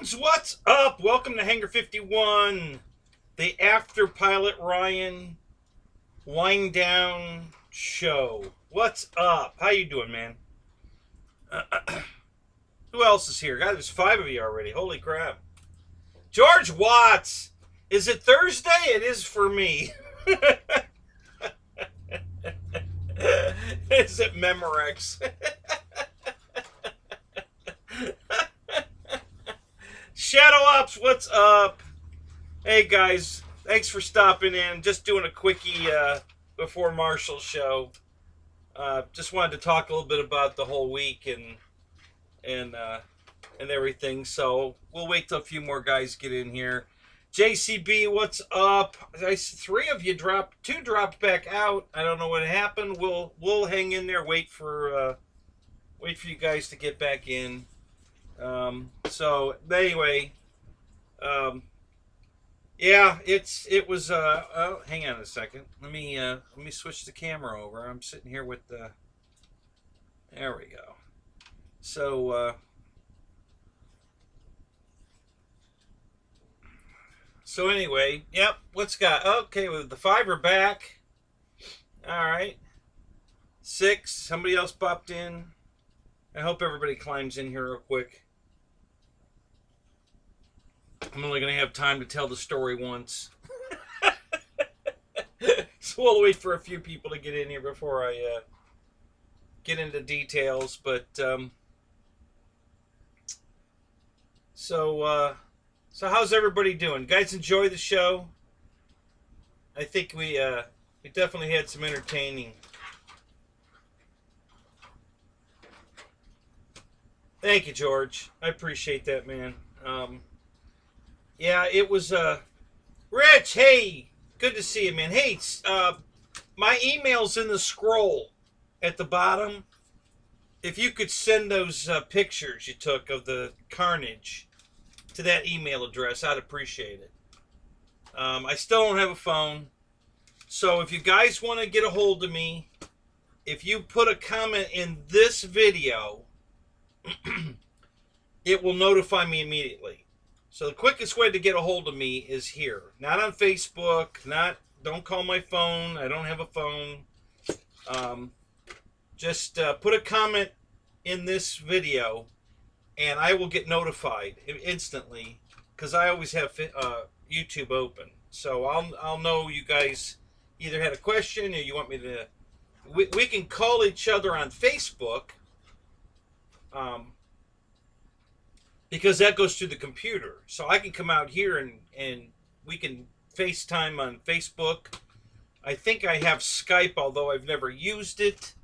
Friends, what's up? Welcome to Hangar 51, the After Pilot Ryan wind down show. What's up? How you doing, man? Who else is here? God, there's 5 of you already. Holy crap. George Watts. Is it Thursday? It is for me. Is it Memorex? Shadow Ops, what's up? Hey guys, thanks for stopping in. Just doing a quickie before Marshall's show. Just wanted to talk a little bit about the whole week and everything. So we'll wait till a few more guys get in here. JCB, what's up? 3 of you dropped. 2 dropped back out. I don't know what happened. We'll hang in there. Wait for you guys to get back in. So anyway, yeah, it was oh, hang on a second. Let me switch the camera over. I'm sitting here with the, there we go. So anyway, yep, what's got, okay, well, the 5 are back. All right. 6, somebody else popped in. I hope everybody climbs in here real quick. I'm only going to have time to tell the story once. So we'll wait for a few people to get in here before I get into details. But so how's everybody doing? Guys, enjoy the show. I think we definitely had some entertaining. Thank you, George. I appreciate that, man. Yeah, it was, Rich, hey, good to see you, man. Hey, my email's in the scroll at the bottom. If you could send those pictures you took of the carnage to that email address, I'd appreciate it. I still don't have a phone. So if you guys want to get a hold of me, if you put a comment in this video, it will notify me immediately. So the quickest way to get a hold of me is here. Not on Facebook. Don't call my phone. I don't have a phone. Just put a comment in this video, and I will get notified instantly because I always have YouTube open. So I'll know you guys either had a question or you want me to. We can call each other on Facebook. Because that goes through the computer. So I can come out here and we can FaceTime on Facebook. I think I have Skype, although I've never used it.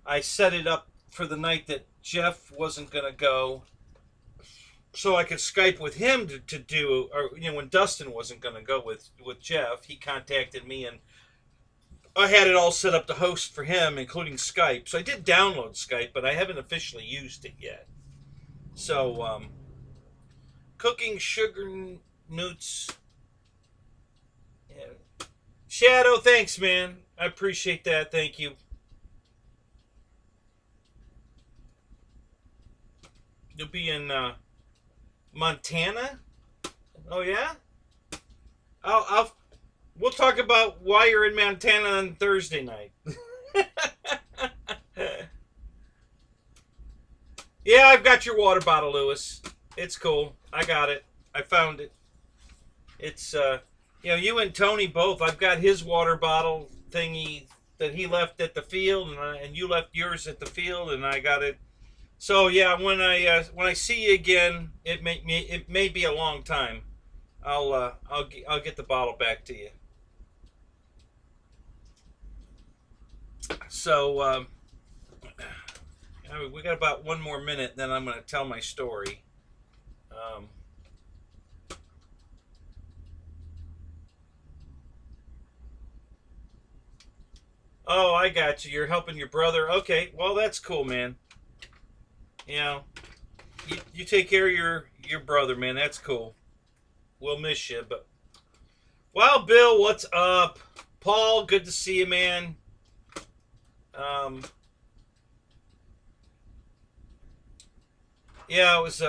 I set it up for the night that Jeff wasn't going to go, so I could Skype with him to do, or when Dustin wasn't going to go with Jeff, he contacted me and I had it all set up to host for him, including Skype. So I did download Skype, but I haven't officially used it yet. So, cooking sugar newts. Yeah. Shadow, thanks, man. I appreciate that. Thank you. You'll be in Montana? Oh yeah? We'll talk about why you're in Montana on Thursday night. Yeah, I've got your water bottle, Lewis. It's cool. I got it. I found it. It's, you and Tony both. I've got his water bottle thingy that he left at the field, and you left yours at the field, and I got it. So yeah, when I see you again, it may be a long time. I'll get the bottle back to you. So we got about 1 more minute, then I'm going to tell my story. Oh, I got you. You're helping your brother. Okay, well, that's cool, man. You take care of your brother, man. That's cool. We'll miss you, but well, Bill, what's up? Paul, good to see you, man. Yeah, it was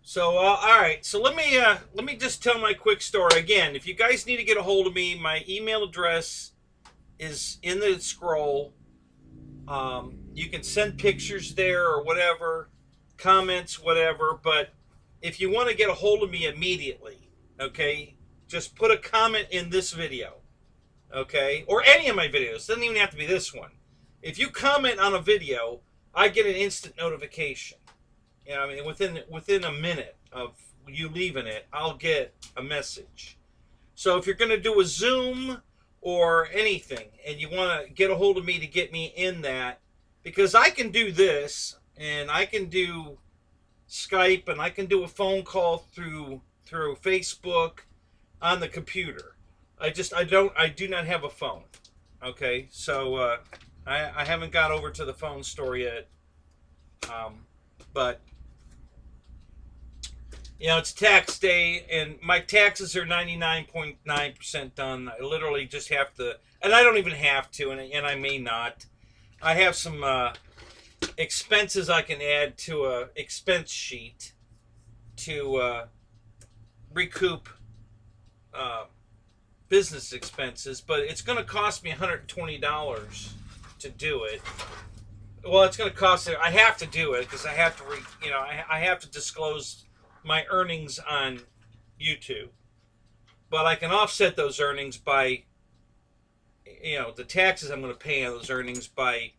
So, all right. So let me just tell my quick story again. If you guys need to get a hold of me, my email address is in the scroll. You can send pictures there or whatever, comments, whatever. But if you want to get a hold of me immediately, okay, just put a comment in this video, okay, or any of my videos. It doesn't even have to be this one. If you comment on a video, I get an instant notification. You know, I mean, within a minute of you leaving it, I'll get a message. So if you're going to do a Zoom or anything, and you want to get a hold of me to get me in that, because I can do this, and I can do Skype, and I can do a phone call through Facebook on the computer. I do not have a phone. Okay, so I haven't got over to the phone store yet, but. You know, it's tax day, and my taxes are 99.9% done. I literally just have to, and I don't even have to, and I may not. I have some expenses I can add to a expense sheet to recoup business expenses, but it's going to cost me $120 to do it. Well, it's going to cost. I have to do it because I have to, I have to disclose my earnings on YouTube, but I can offset those earnings by, the taxes I'm going to pay on those earnings by,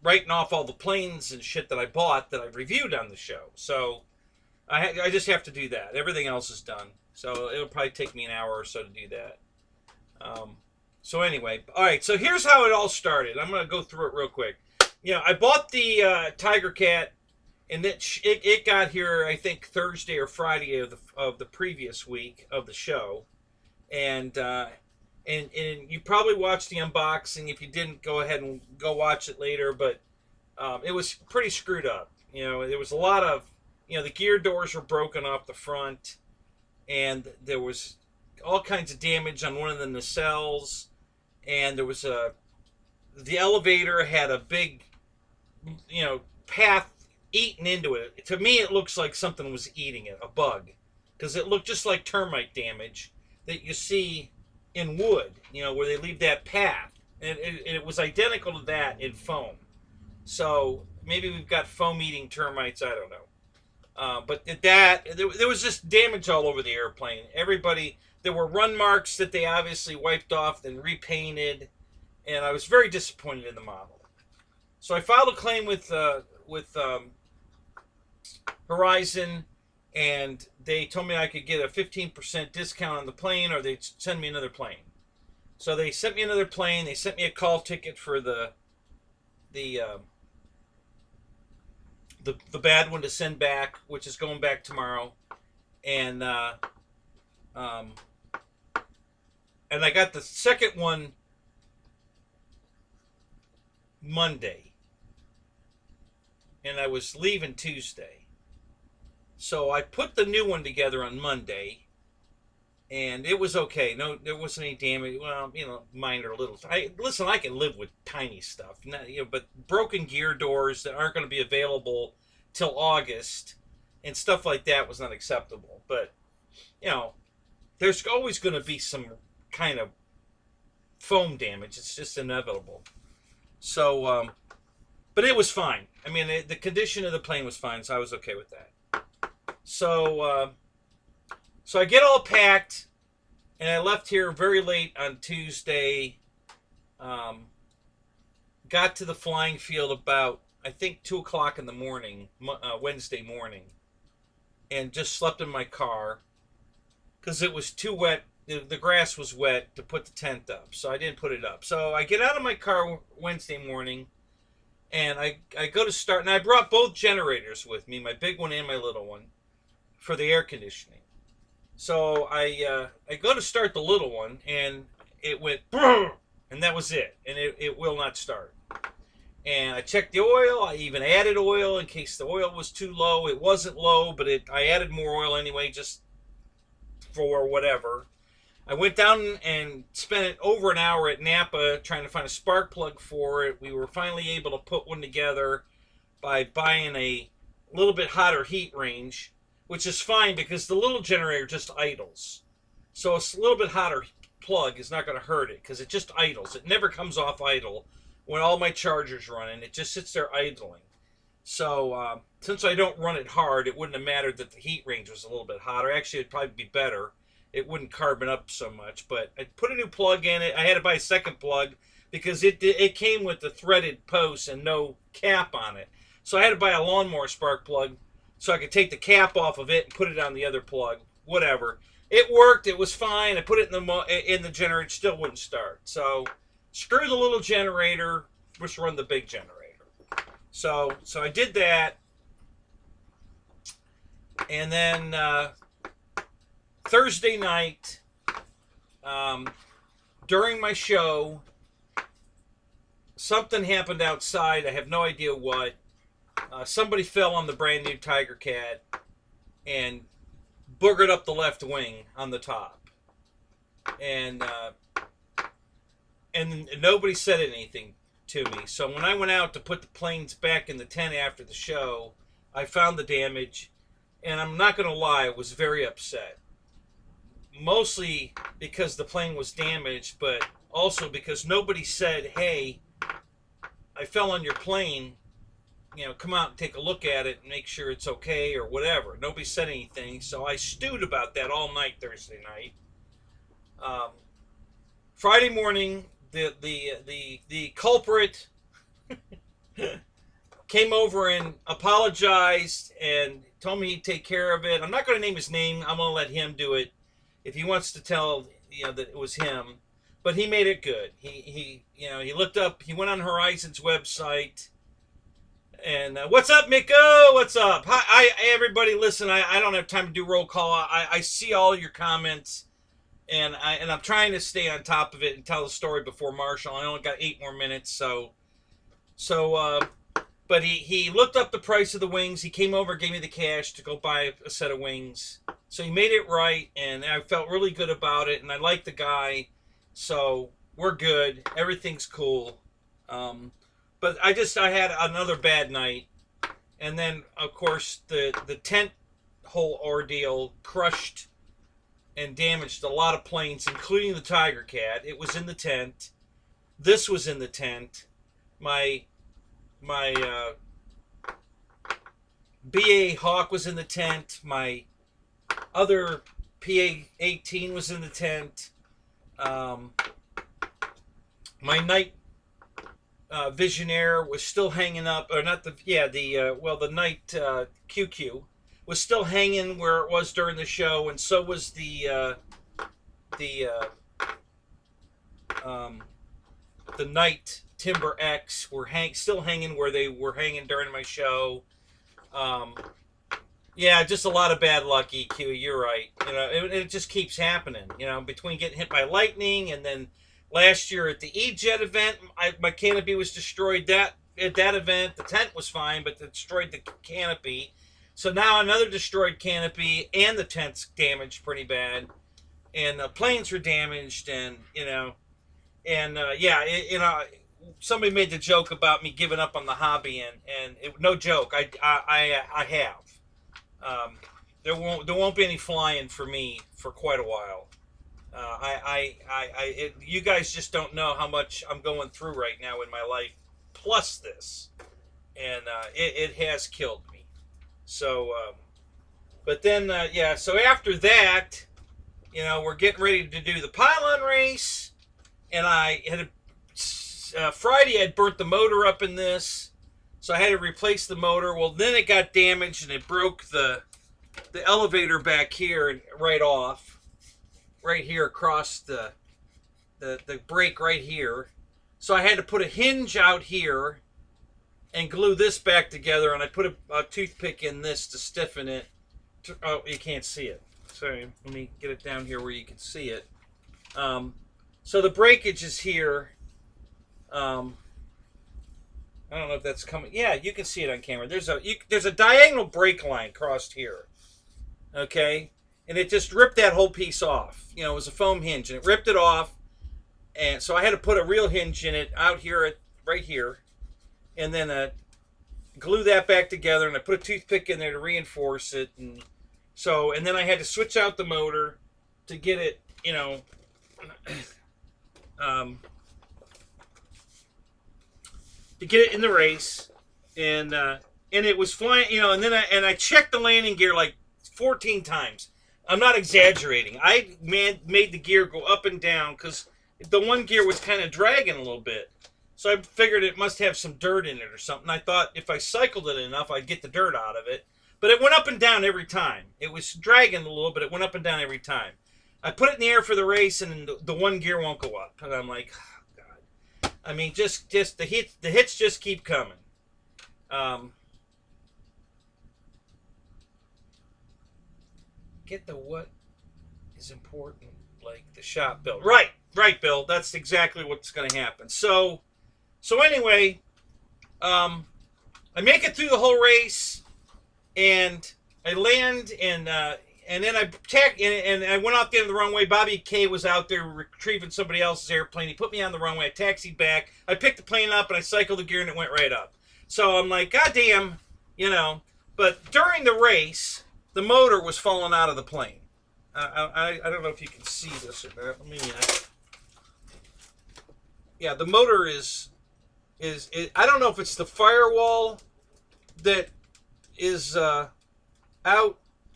writing off all the planes and shit that I bought that I reviewed on the show. So I just have to do that. Everything else is done. So it'll probably take me an hour or so to do that. So anyway, all right. So here's how it all started. I'm going to go through it real quick. I bought the Tiger Cat. And it got here, I think, Thursday or Friday of the previous week of the show, and you probably watched the unboxing. If you didn't, go ahead and go watch it later. But it was pretty screwed up. There was a lot of, the gear doors were broken off the front, and there was all kinds of damage on one of the nacelles, and there was the elevator had a big, path eaten into it. To me, it looks like something was eating it, a bug, because it looked just like termite damage that you see in wood, where they leave that path, and it was identical to that in foam. So maybe we've got foam-eating termites. I don't know, but there was just damage all over the airplane. There were run marks that they obviously wiped off and repainted, and I was very disappointed in the model. So I filed a claim with Horizon, and they told me I could get a 15% discount on the plane, or they'd send me another plane. So they sent me another plane. They sent me a call ticket for the bad one to send back, which is going back tomorrow, and I got the second one Monday. And I was leaving Tuesday. So I put the new one together on Monday, and it was okay. No, there wasn't any damage. Well, minor little. I can live with tiny stuff. But broken gear doors that aren't going to be available till August and stuff like that was not acceptable. But, there's always going to be some kind of foam damage. It's just inevitable. So, but it was fine. I mean, the condition of the plane was fine, so I was okay with that. So I get all packed, and I left here very late on Tuesday. Got to the flying field about, I think, 2 o'clock in the morning, Wednesday morning, and just slept in my car because it was too wet. The grass was wet to put the tent up, so I didn't put it up. So I get out of my car Wednesday morning, and I go to start, and I brought both generators with me, my big one and my little one, for the air conditioning. So I go to start the little one, and it went, and that was it, and it will not start. And I checked the oil. I even added oil in case the oil was too low. It wasn't low, but I added more oil anyway, just for whatever. I went down and spent over an hour at Napa trying to find a spark plug for it. We were finally able to put one together by buying a little bit hotter heat range, which is fine because the little generator just idles. So a little bit hotter plug is not going to hurt it because it just idles. It never comes off idle when all my chargers running. It just sits there idling. So since I don't run it hard, it wouldn't have mattered that the heat range was a little bit hotter. Actually, it'd probably be better. It wouldn't carbon up so much. But I put a new plug in it. I had to buy a second plug because it came with the threaded post and no cap on it. So I had to buy a lawnmower spark plug so I could take the cap off of it and put it on the other plug. Whatever. It worked. It was fine. I put it in the generator. It still wouldn't start. So screw the little generator. Just run the big generator. So I did that. And then Thursday night, during my show, something happened outside. I have no idea what. Somebody fell on the brand new Tiger Cat and boogered up the left wing on the top. And nobody said anything to me. So when I went out to put the planes back in the tent after the show, I found the damage. And I'm not going to lie, I was very upset. Mostly because the plane was damaged, but also because nobody said, hey, I fell on your plane. You know, come out and take a look at it and make sure it's okay or whatever. Nobody said anything, so I stewed about that all night Thursday night. Friday morning, the culprit came over and apologized and told me he'd take care of it. I'm not going to name his name. I'm going to let him do it if he wants to tell that it was him. But he made it good. He looked up. He went on Horizon's website. And what's up, Miko? What's up? Hi, everybody. Listen, I don't have time to do roll call. I see all your comments, and I'm trying to stay on top of it and tell the story before Marshall. I only got 8 more minutes, but he looked up the price of the wings. He came over, gave me the cash to go buy a set of wings. So he made it right, and I felt really good about it, and I like the guy. So we're good. Everything's cool. But I had another bad night. And then, of course, the tent whole ordeal crushed and damaged a lot of planes, including the Tiger Cat. It was in the tent. This was in the tent. My BA Hawk was in the tent. My other PA-18 was in the tent. My night Visionaire was still hanging up, or not the night QQ was still hanging where it was during the show, and so was the night Timber X were still hanging where they were hanging during my show. Yeah, just a lot of bad luck, EQ. You're right. You know, it just keeps happening. You know, between getting hit by lightning and then last year at the E-Jet event, my canopy was destroyed. At that event, the tent was fine, but it destroyed the canopy. So now another destroyed canopy, and the tent's damaged pretty bad, and the planes were damaged, and somebody made the joke about me giving up on the hobby, and no joke, I have. There won't be any flying for me for quite a while. You guys just don't know how much I'm going through right now in my life, plus this, and it has killed me. So, but then, so after that, we're getting ready to do the pylon race, and I had Friday I'd burnt the motor up in this, so I had to replace the motor. Well, then it got damaged, and it broke the elevator back here right off. Right here across the brake right here. So I had to put a hinge out here and glue this back together, and I put a toothpick in this to stiffen it. Oh, you can't see it. Sorry, let me get it down here where you can see it. So the breakage is here. I don't know if that's coming. Yeah, you can see it on camera. There's a diagonal brake line crossed here. Okay? and it just ripped that whole piece off. You know, it was a foam hinge, and it ripped it off. And so I had to put a real hinge in it out here, right here, and then glue that back together. And I put a toothpick in there to reinforce it. And then I had to switch out the motor to get it, you know, to get it in the race. And it was flying, you know. And then I checked the landing gear like 14 times. I'm not exaggerating. I made the gear go up and down because the one gear was kind of dragging a little bit. So I figured it must have some dirt in it or something. I thought if I cycled it enough, I'd get the dirt out of it. But it went up and down every time. It was dragging a little, but it went up and down every time. I put it in the air for the race, and the one gear won't go up. And I'm like, oh, God. I mean, just the hits just keep coming. Get the what is important, like the shop build. Right, Bill. That's exactly what's going to happen. So anyway, I make it through the whole race, and I land, and then I went off the end of the runway. Bobby K was out there retrieving somebody else's airplane. He put me on the runway. I taxied back. I picked the plane up, and I cycled the gear, and it went right up. So I'm like, God damn, you know. But during the race, the motor was falling out of the plane. I don't know if you can see this or not. Let me. Yeah, the motor is I don't know if it's the firewall that is out.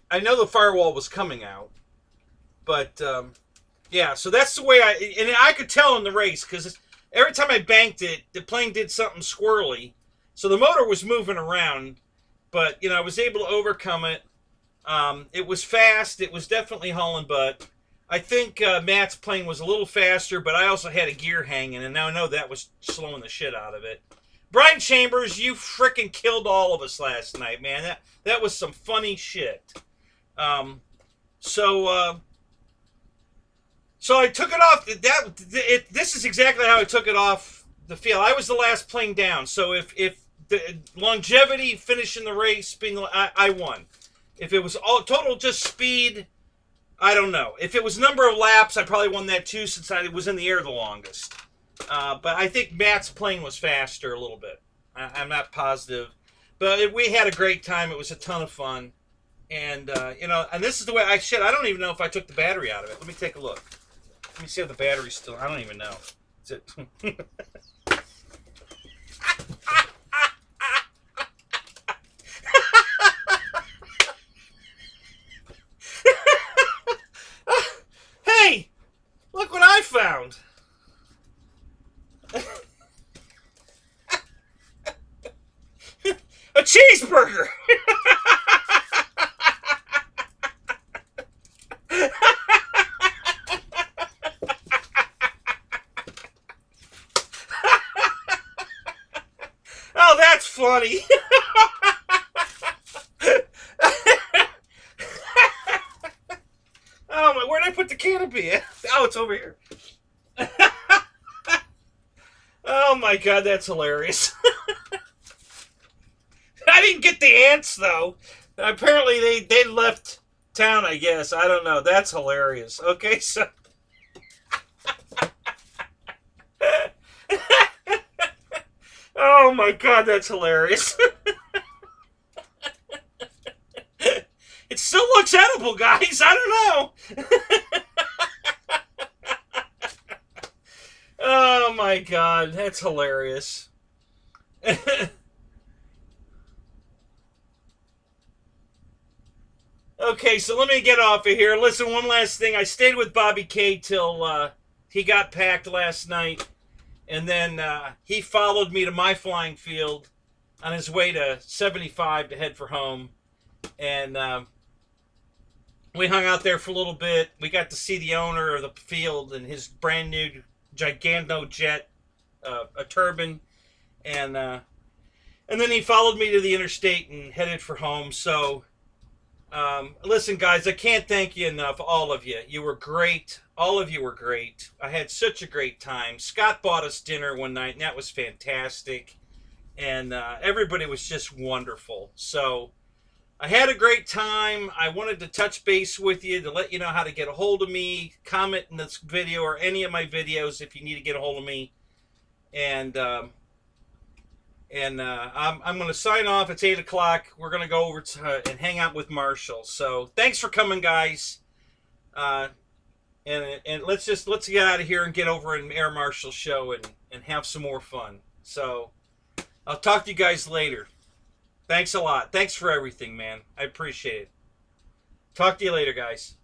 I know the firewall was coming out, but yeah. So that's the way I could tell in the race because every time I banked it, the plane did something squirrely. So the motor was moving around, but you know I was able to overcome it. It was fast. It was definitely hauling butt. I think Matt's plane was a little faster, but I also had a gear hanging, and now I know that was slowing the shit out of it. Brian Chambers, you frickin' killed all of us last night, man. That was some funny shit. So I took it off. This is exactly how I took it off the field. I was the last plane down. So if the longevity finishing the race, I won. If it was all total just speed, I don't know. If it was number of laps, I probably won that too since I was in the air the longest. But I think Matt's plane was faster a little bit. I'm not positive. But we had a great time. It was a ton of fun. And, you know, and this is the way I don't even know if I took the battery out of it. Let me take a look. Let me see if the battery's still, I don't even know. Is it? Hey, look what I found. A cheeseburger. Oh, that's funny. Oh, where'd I put the canopy? Oh, it's over here. Oh my God, that's hilarious. I didn't get the ants though. Apparently they left town, I guess. I don't know. That's hilarious. Okay, so oh my God, that's hilarious. It still looks edible, guys. I don't know. Oh my God, that's hilarious. Okay, so let me get off of here. Listen, one last thing. I stayed with Bobby K till he got packed last night. And then he followed me to my flying field on his way to 75 to head for home. And we hung out there for a little bit. We got to see the owner of the field and his brand new Giganto jet, a turbine. And then he followed me to the interstate and headed for home. So, listen, guys, I can't thank you enough, all of you. You were great. All of you were great. I had such a great time. Scott bought us dinner one night, and that was fantastic. And everybody was just wonderful. So, I had a great time. I wanted to touch base with you to let you know how to get a hold of me. Comment in this video or any of my videos if you need to get a hold of me. And I'm going to sign off. It's 8 o'clock. We're going to go over and hang out with Marshall. So thanks for coming, guys. And let's get out of here and get over in Air Marshall's show and have some more fun. So I'll talk to you guys later. Thanks a lot. Thanks for everything, man. I appreciate it. Talk to you later, guys.